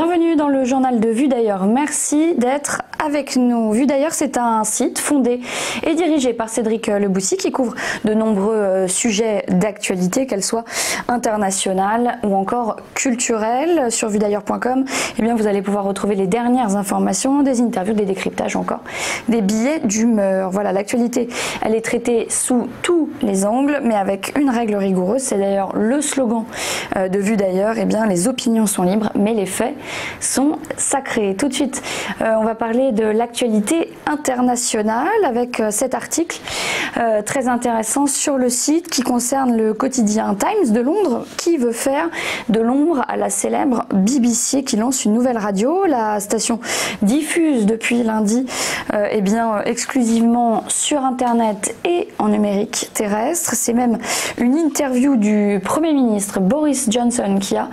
Bienvenue dans le journal de Vue d'ailleurs. Merci d'être avec nous. Vue d'ailleurs, c'est un site fondé et dirigé par Cédric Leboussy qui couvre de nombreux sujets d'actualité, qu'elles soient internationales ou encore culturelles. Sur vuedailleurs.com, eh bien, vous allez pouvoir retrouver les dernières informations, des interviews, des décryptages, encore des billets d'humeur. Voilà, l'actualité, elle est traitée sous tous les angles, mais avec une règle rigoureuse. C'est d'ailleurs le slogan de Vue d'ailleurs. Eh bien, les opinions sont libres, mais les faits sont sacrés. Tout de suite, on va parler de l'actualité internationale avec cet article très intéressant sur le site qui concerne le quotidien Times de Londres qui veut faire de l'ombre à la célèbre BBC qui lance une nouvelle radio. La station diffuse depuis lundi eh bien, exclusivement sur Internet et en numérique terrestre. C'est même une interview du Premier ministre Boris Johnson qui a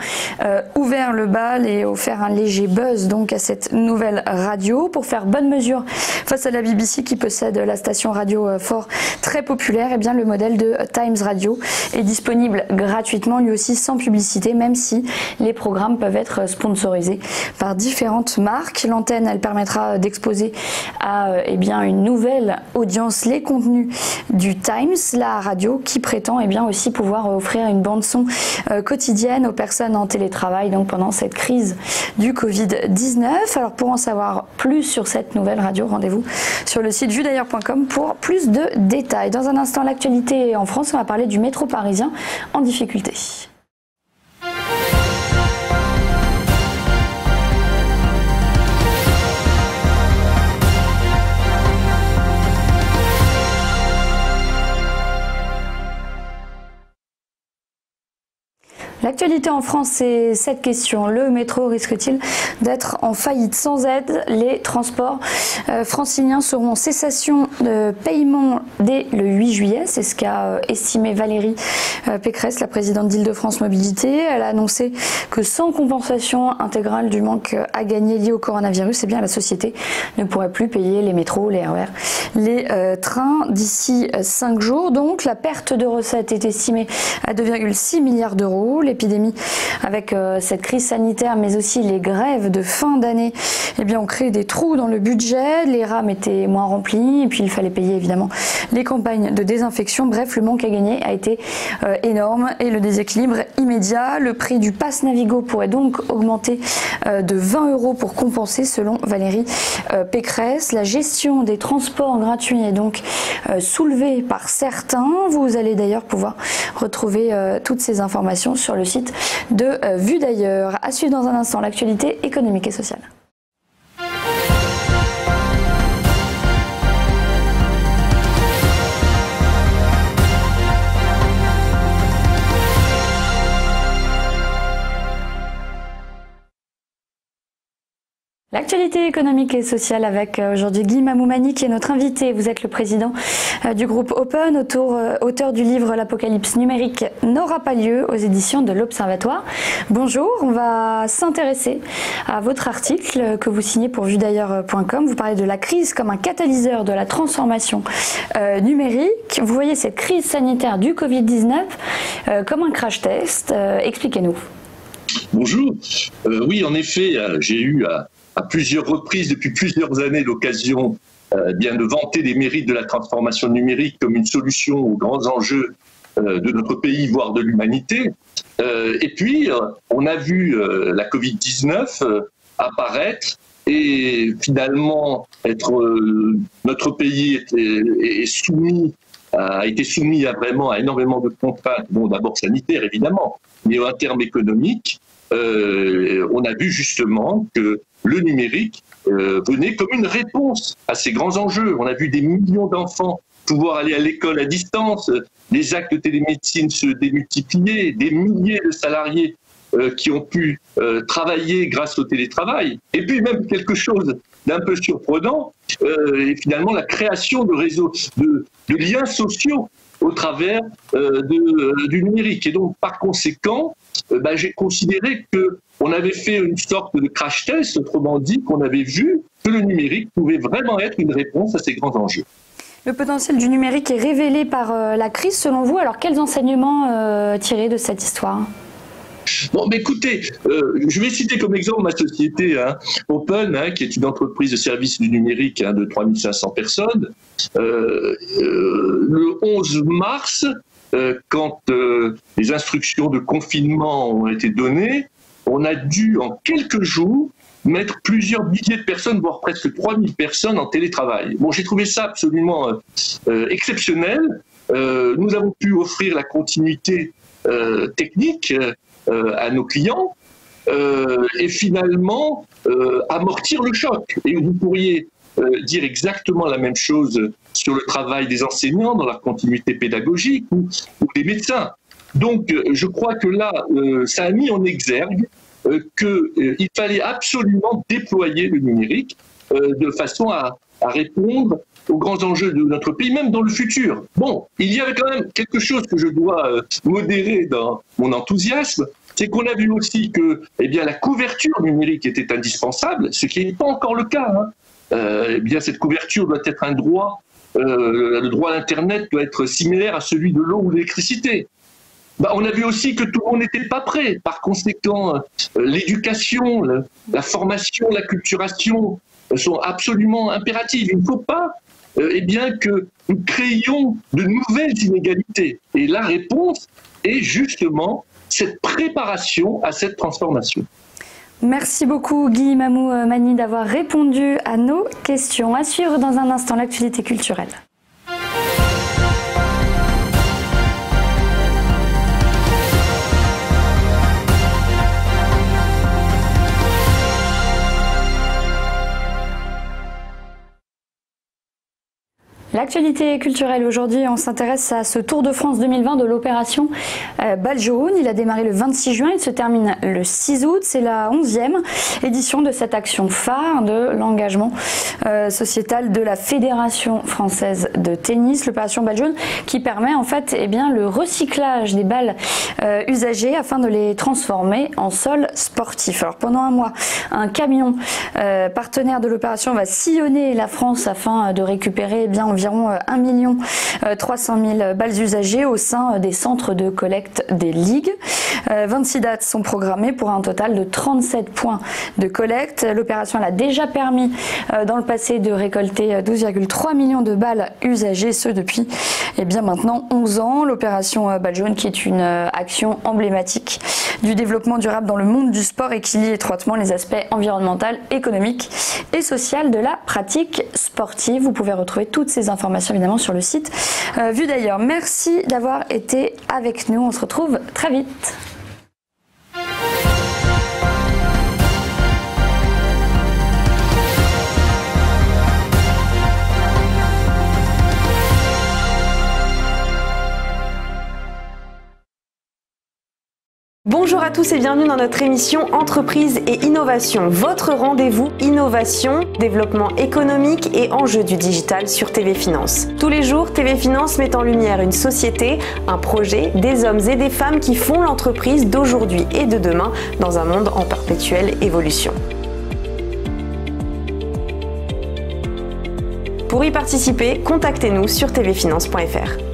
ouvert le bal et offert un léger buzz donc à cette nouvelle radio pour faire bonne mesure face à la BBC qui possède la station radio fort très populaire. Eh bien, le modèle de Times Radio est disponible gratuitement, lui aussi sans publicité, même si les programmes peuvent être sponsorisés par différentes marques. L'antenne, elle permettra d'exposer à eh bien, une nouvelle audience les contenus du Times, la radio qui prétend eh bien, aussi pouvoir offrir une bande-son quotidienne aux personnes en télétravail donc pendant cette crise du Covid-19. Alors pour en savoir plus sur cette nouvelle radio, rendez-vous sur le site vuedailleurs.com pour plus de détails. Dans un instant, l'actualité en France, on va parler du métro parisien en difficulté. L'actualité en France, c'est cette question. Le métro risque-t-il d'être en faillite? Sans aide, les transports franciliens seront en cessation de paiement dès le 8 juillet. C'est ce qu'a estimé Valérie Pécresse, la présidente d'Île-de-France Mobilité. Elle a annoncé que sans compensation intégrale du manque à gagner lié au coronavirus, eh bien, la société ne pourrait plus payer les métros, les RER, les trains d'ici 5 jours. Donc, la perte de recettes est estimée à 2,6 milliards d'euros. L'épidémie avec cette crise sanitaire mais aussi les grèves de fin d'année eh bien, ont créé des trous dans le budget, les rames étaient moins remplies et puis il fallait payer évidemment les campagnes de désinfection. Bref, le manque à gagner a été énorme et le déséquilibre immédiat. Le prix du pass Navigo pourrait donc augmenter de 20 € pour compenser selon Valérie Pécresse. La gestion des transports gratuits est donc soulevée par certains. Vous allez d'ailleurs pouvoir retrouver toutes ces informations sur le site de Vue d'ailleurs. À suivre dans un instant l'actualité économique et sociale. L'actualité économique et sociale avec aujourd'hui Guy Mamoumani qui est notre invité. Vous êtes le président du groupe Open, auteur du livre L'Apocalypse numérique n'aura pas lieu aux éditions de l'Observatoire. Bonjour, on va s'intéresser à votre article que vous signez pour vuedailleurs.com. Vous parlez de la crise comme un catalyseur de la transformation numérique. Vous voyez cette crise sanitaire du Covid-19 comme un crash test. Expliquez-nous. Bonjour. Oui, en effet, j'ai eu à plusieurs reprises, depuis plusieurs années, l'occasion bien de vanter les mérites de la transformation numérique comme une solution aux grands enjeux de notre pays, voire de l'humanité. Et puis, on a vu la Covid-19 apparaître et finalement notre pays a été soumis à énormément de contraintes, bon, d'abord sanitaires évidemment, mais en termes économiques. On a vu justement que le numérique venait comme une réponse à ces grands enjeux. On a vu des millions d'enfants pouvoir aller à l'école à distance, les actes de télémédecine se démultiplier, des milliers de salariés qui ont pu travailler grâce au télétravail. Et puis même quelque chose d'un peu surprenant, et finalement la création de réseaux, de liens sociaux au travers du numérique. Et donc par conséquent, j'ai considéré qu'on avait fait une sorte de crash test, autrement dit qu'on avait vu que le numérique pouvait vraiment être une réponse à ces grands enjeux. Le potentiel du numérique est révélé par la crise selon vous. Alors quels enseignements tirer de cette histoire ? Bon, mais écoutez, je vais citer comme exemple ma société Open, qui est une entreprise de services du numérique de 3500 personnes. Le 11 mars, quand les instructions de confinement ont été données, on a dû en quelques jours mettre plusieurs milliers de personnes, voire presque 3000 personnes en télétravail. Bon, j'ai trouvé ça absolument exceptionnel. Nous avons pu offrir la continuité technique à nos clients et finalement amortir le choc. Et vous pourriez dire exactement la même chose sur le travail des enseignants dans leur continuité pédagogique ou des médecins. Donc je crois que là, ça a mis en exergue qu'il fallait absolument déployer le numérique de façon à répondre aux grands enjeux de notre pays, même dans le futur. Bon, il y avait quand même quelque chose que je dois modérer dans mon enthousiasme, c'est qu'on a vu aussi que la couverture numérique était indispensable, ce qui n'est pas encore le cas. Cette couverture doit être un droit, le droit à l'Internet doit être similaire à celui de l'eau ou de l'électricité. On a vu aussi que tout le monde n'était pas prêt. Par conséquent, l'éducation, la formation, la culturation sont absolument impératives. Il ne faut pas que nous créions de nouvelles inégalités. Et la réponse est justement cette préparation à cette transformation. Merci beaucoup Guy Mamou Mani d'avoir répondu à nos questions. À suivre dans un instant l'actualité culturelle. L'actualité culturelle aujourd'hui, on s'intéresse à ce Tour de France 2020 de l'opération Bal Jaune. Il a démarré le 26 juin, il se termine le 6 août. C'est la 11e édition de cette action phare de l'engagement sociétal de la Fédération française de tennis, l'opération Bal Jaune, qui permet en fait le recyclage des balles usagées afin de les transformer en sol sportif. Alors pendant un mois, un camion partenaire de l'opération va sillonner la France afin de récupérer environ 1 300 000 balles usagées au sein des centres de collecte des ligues. 26 dates sont programmées pour un total de 37 points de collecte. L'opération a déjà permis dans le passé de récolter 12,3 millions de balles usagées, ce depuis maintenant 11 ans. L'opération Bal Jaune qui est une action emblématique du développement durable dans le monde du sport et qui lie étroitement les aspects environnementaux, économiques et sociaux de la pratique sportive. Vous pouvez retrouver toutes ces informations évidemment sur le site Vue d'ailleurs. Merci d'avoir été avec nous. On se retrouve très vite. Bonjour à tous et bienvenue dans notre émission Entreprise et Innovation, votre rendez-vous innovation, développement économique et enjeux du digital sur TV Finance. Tous les jours, TV Finance met en lumière une société, un projet, des hommes et des femmes qui font l'entreprise d'aujourd'hui et de demain dans un monde en perpétuelle évolution. Pour y participer, contactez-nous sur tvfinance.fr.